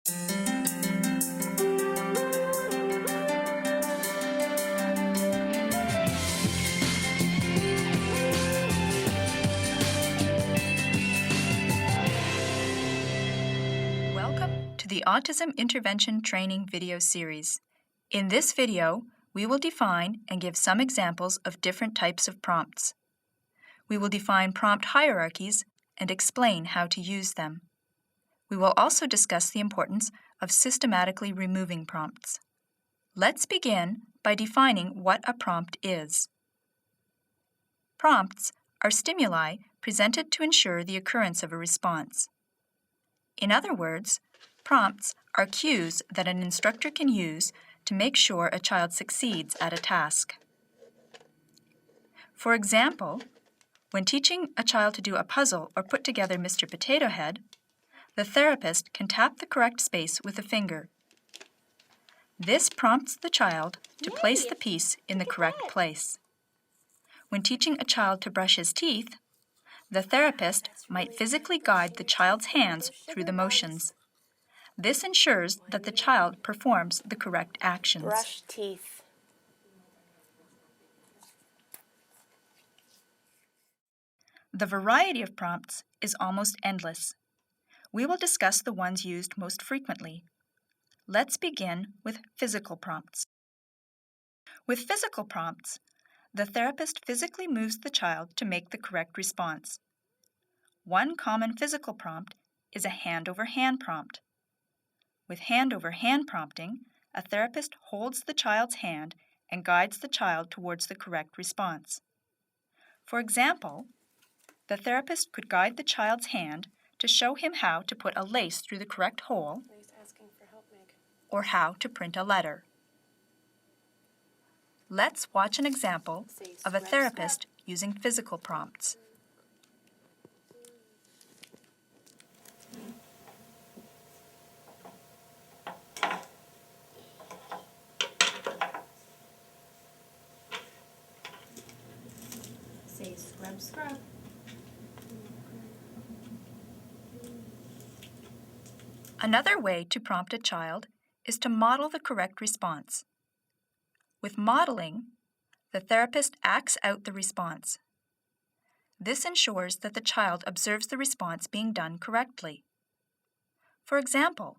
Welcome to the Autism Intervention Training video series. In this video, we will define and give some examples of different types of prompts. We will define prompt hierarchies and explain how to use them. We will also discuss the importance of systematically removing prompts. Let's begin by defining what a prompt is. Prompts are stimuli presented to ensure the occurrence of a response. In other words, prompts are cues that an instructor can use to make sure a child succeeds at a task. For example, when teaching a child to do a puzzle or put together Mr. Potato Head, the therapist can tap the correct space with a finger. This prompts the child to place the piece in the correct place. When teaching a child to brush his teeth, the therapist might physically guide the child's hands through the motions. This ensures that the child performs the correct actions. Brush teeth. The variety of prompts is almost endless. We will discuss the ones used most frequently. Let's begin with physical prompts. With physical prompts, the therapist physically moves the child to make the correct response. One common physical prompt is a hand-over-hand prompt. With hand-over-hand prompting, a therapist holds the child's hand and guides the child towards the correct response. For example, the therapist could guide the child's hand to show him how to put a lace through the correct hole or how to print a letter. Let's watch an example of a therapist using physical prompts. Say scrub, scrub. Another way to prompt a child is to model the correct response. With modeling, the therapist acts out the response. This ensures that the child observes the response being done correctly. For example,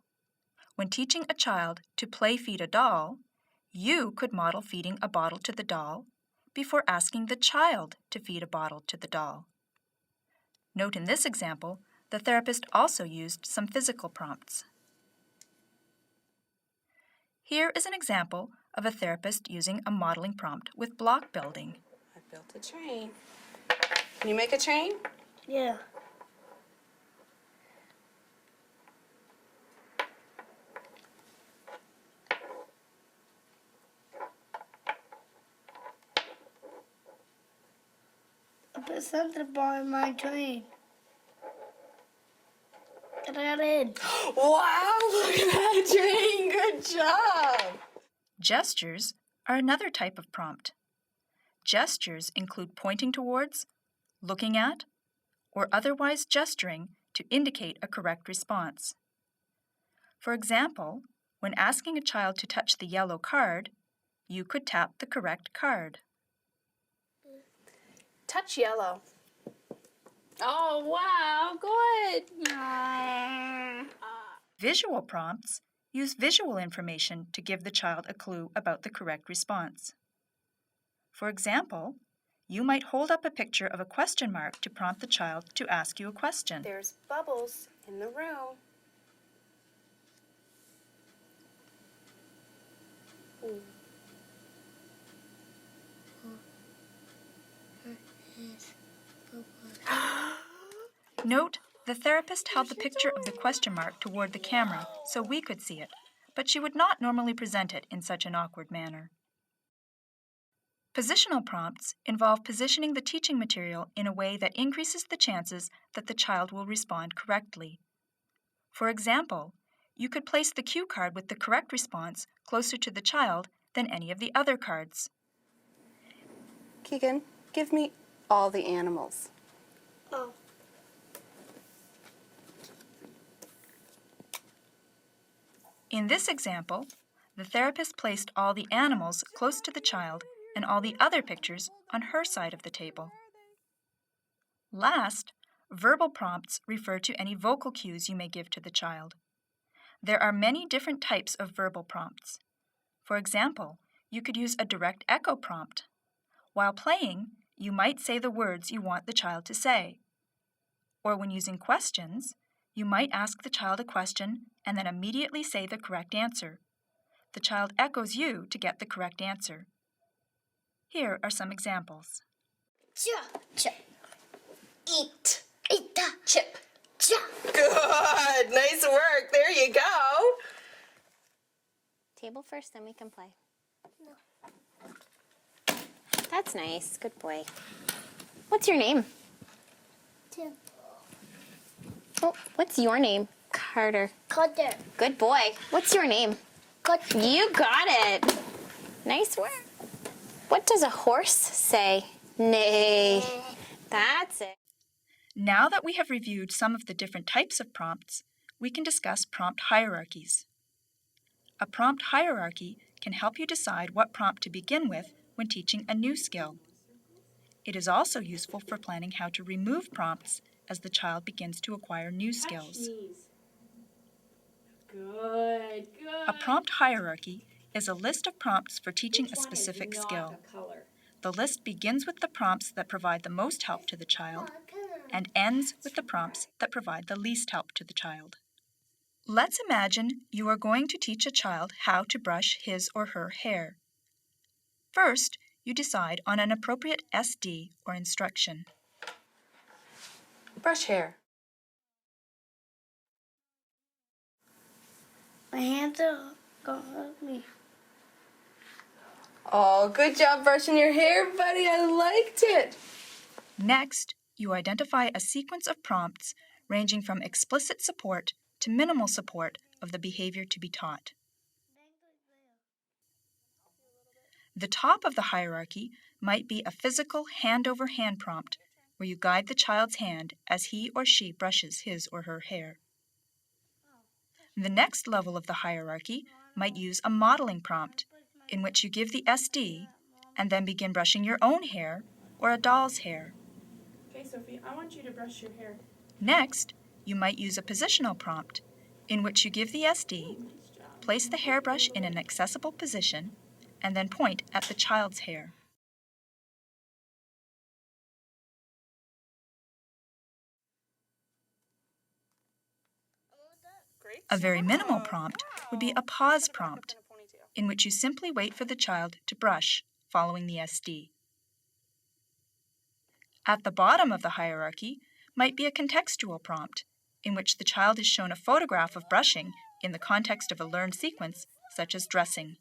when teaching a child to play feed a doll, you could model feeding a bottle to the doll before asking the child to feed a bottle to the doll. Note in this example, the therapist also used some physical prompts. Here is an example of a therapist using a modeling prompt with block building. I built a train. Can you make a train? Yeah. I put something behind my train. Get it in. Wow, look at that train. Good job. Gestures are another type of prompt. Gestures include pointing towards, looking at, or otherwise gesturing to indicate a correct response. For example, when asking a child to touch the yellow card, you could tap the correct card. Touch yellow. Oh, wow, good. Visual prompts use visual information to give the child a clue about the correct response. For example, you might hold up a picture of a question mark to prompt the child to ask you a question. There's bubbles in the room. Ooh. Note, the therapist held the picture of the question mark toward the camera so we could see it, but she would not normally present it in such an awkward manner. Positional prompts involve positioning the teaching material in a way that increases the chances that the child will respond correctly. For example, you could place the cue card with the correct response closer to the child than any of the other cards. Keegan, give me all the animals. Oh. In this example, the therapist placed all the animals close to the child and all the other pictures on her side of the table. Last, verbal prompts refer to any vocal cues you may give to the child. There are many different types of verbal prompts. For example, you could use a direct echo prompt. While playing, you might say the words you want the child to say. Or when using questions, you might ask the child a question and then immediately say the correct answer. The child echoes you to get the correct answer. Here are some examples. Chip. Eat. Eat. Chip. Chip. Good. Nice work. There you go. Table first, then we can play. That's nice. Good boy. What's your name? Tim. Oh, what's your name? Carter. Cutter. Good boy. What's your name? Cutter. You got it. Nice work. What does a horse say? Neigh. That's it. Now that we have reviewed some of the different types of prompts, we can discuss prompt hierarchies. A prompt hierarchy can help you decide what prompt to begin with when teaching a new skill. It is also useful for planning how to remove prompts as the child begins to acquire new skills. Good. A prompt hierarchy is a list of prompts for teaching a specific skill. The list begins with the prompts that provide the most help to the child and ends with the prompts that provide the least help to the child. Let's imagine you are going to teach a child how to brush his or her hair. First, you decide on an appropriate SD or instruction. Brush hair. My hands are gonna hurt me. Oh, good job brushing your hair, buddy. I liked it. Next, you identify a sequence of prompts ranging from explicit support to minimal support of the behavior to be taught. The top of the hierarchy might be a physical hand-over-hand prompt where you guide the child's hand as he or she brushes his or her hair. The next level of the hierarchy might use a modeling prompt in which you give the SD and then begin brushing your own hair or a doll's hair. Okay, Sophie, I want you to brush your hair. Next, you might use a positional prompt in which you give the SD, place the hairbrush in an accessible position, and then point at the child's hair. A very minimal prompt would be a pause prompt, in which you simply wait for the child to brush following the SD. At the bottom of the hierarchy might be a contextual prompt, in which the child is shown a photograph of brushing in the context of a learned sequence, such as dressing.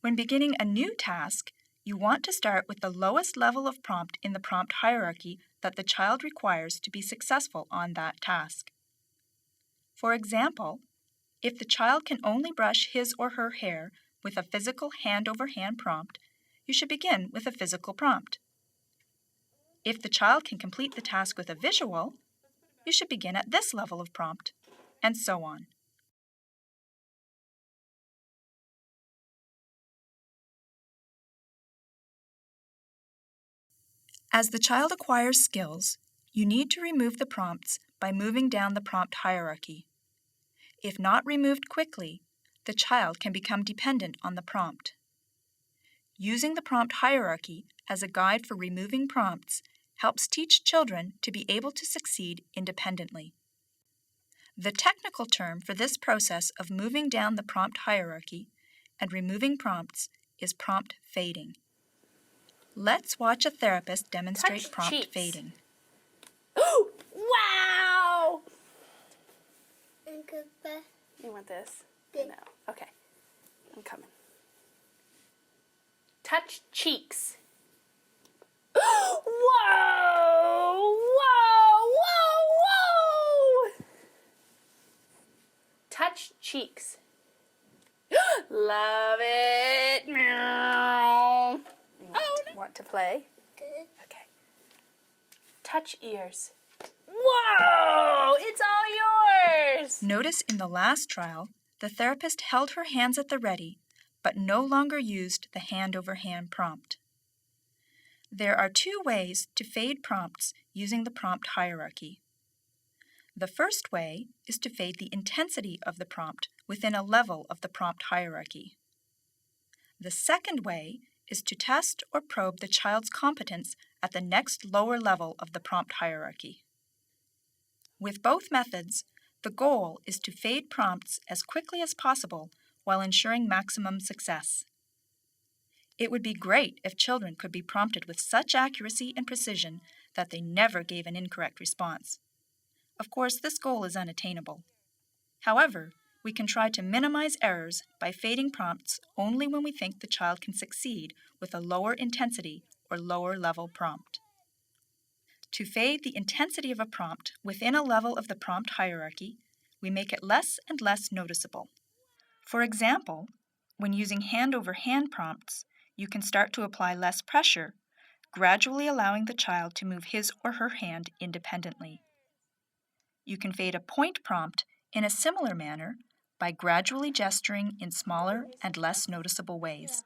When beginning a new task, you want to start with the lowest level of prompt in the prompt hierarchy that the child requires to be successful on that task. For example, if the child can only brush his or her hair with a physical hand-over-hand prompt, you should begin with a physical prompt. If the child can complete the task with a visual, you should begin at this level of prompt, and so on. As the child acquires skills, you need to remove the prompts by moving down the prompt hierarchy. If not removed quickly, the child can become dependent on the prompt. Using the prompt hierarchy as a guide for removing prompts helps teach children to be able to succeed independently. The technical term for this process of moving down the prompt hierarchy and removing prompts is prompt fading. Let's watch a therapist demonstrate Touch prompt cheeks. fading. Wow! You want this? No. Okay. I'm coming. Touch cheeks. Whoa! Whoa! Whoa! Whoa! Touch cheeks. Love it. Meow. Want to play? Okay. Touch ears. Whoa! It's all yours! Notice in the last trial the therapist held her hands at the ready, but no longer used the hand-over-hand prompt. There are two ways to fade prompts using the prompt hierarchy. The first way is to fade the intensity of the prompt within a level of the prompt hierarchy. The second way is to test or probe the child's competence at the next lower level of the prompt hierarchy. With both methods, the goal is to fade prompts as quickly as possible while ensuring maximum success. It would be great if children could be prompted with such accuracy and precision that they never gave an incorrect response. Of course, this goal is unattainable. However, we can try to minimize errors by fading prompts only when we think the child can succeed with a lower intensity or lower level prompt. To fade the intensity of a prompt within a level of the prompt hierarchy, we make it less and less noticeable. For example, when using hand-over-hand prompts, you can start to apply less pressure, gradually allowing the child to move his or her hand independently. You can fade a point prompt in a similar manner by gradually gesturing in smaller and less noticeable ways.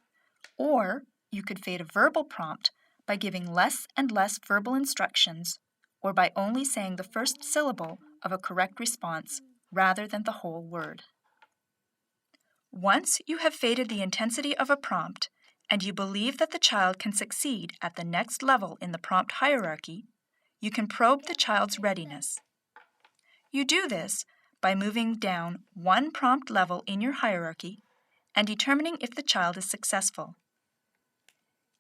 Or you could fade a verbal prompt by giving less and less verbal instructions, or by only saying the first syllable of a correct response rather than the whole word. Once you have faded the intensity of a prompt and you believe that the child can succeed at the next level in the prompt hierarchy, you can probe the child's readiness. You do this by moving down one prompt level in your hierarchy and determining if the child is successful.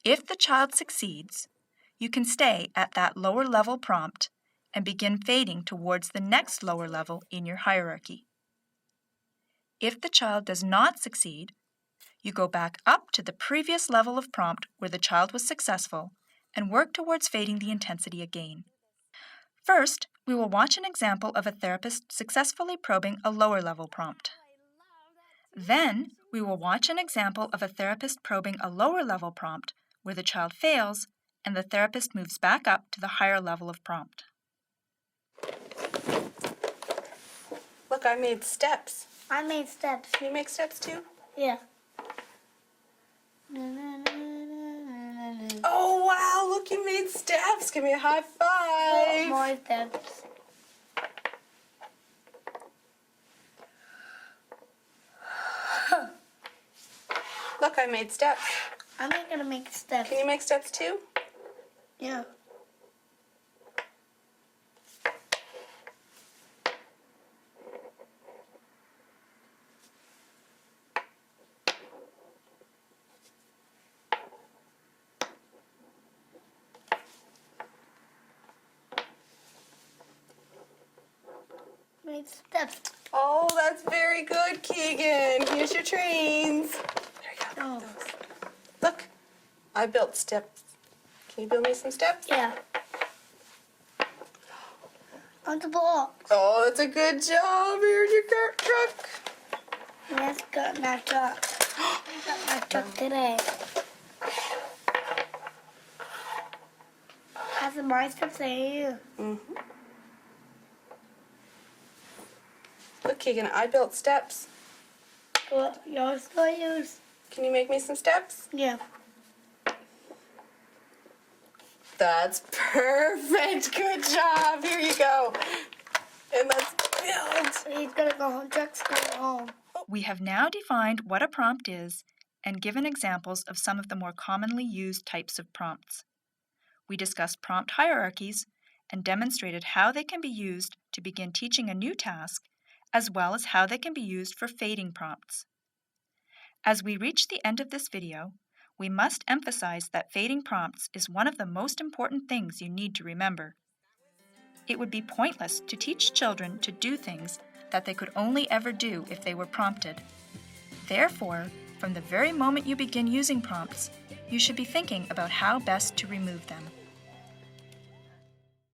If the child succeeds, you can stay at that lower level prompt and begin fading towards the next lower level in your hierarchy. If the child does not succeed, you go back up to the previous level of prompt where the child was successful and work towards fading the intensity again. First, we will watch an example of a therapist successfully probing a lower level prompt. Then, we will watch an example of a therapist probing a lower level prompt where the child fails and the therapist moves back up to the higher level of prompt. Look, I made steps. I made steps. Can you make steps too? Yeah. Oh, wow, look, you made steps. Give me a high five. More steps. Look, I made steps. I'm not gonna make steps. Can you make steps too? Yeah. Made steps. Oh, that's very good, Keegan. Here's your trains. There you go. Oh. Look, I built steps. Can you build me some steps? Yeah. On the block. Oh, that's a good job. Here's your truck. Let's go my truck. Got my truck today. Has a nice to say you. Mm-hmm. Look, Keegan, I built steps. What yours do I use? Can you make me some steps? Yeah. That's perfect. Good job. Here you go. And let's build. He's gonna go home. Chuck's going home. We have now defined what a prompt is and given examples of some of the more commonly used types of prompts. We discussed prompt hierarchies and demonstrated how they can be used to begin teaching a new task, as well as how they can be used for fading prompts. As we reach the end of this video, we must emphasize that fading prompts is one of the most important things you need to remember. It would be pointless to teach children to do things that they could only ever do if they were prompted. Therefore, from the very moment you begin using prompts, you should be thinking about how best to remove them.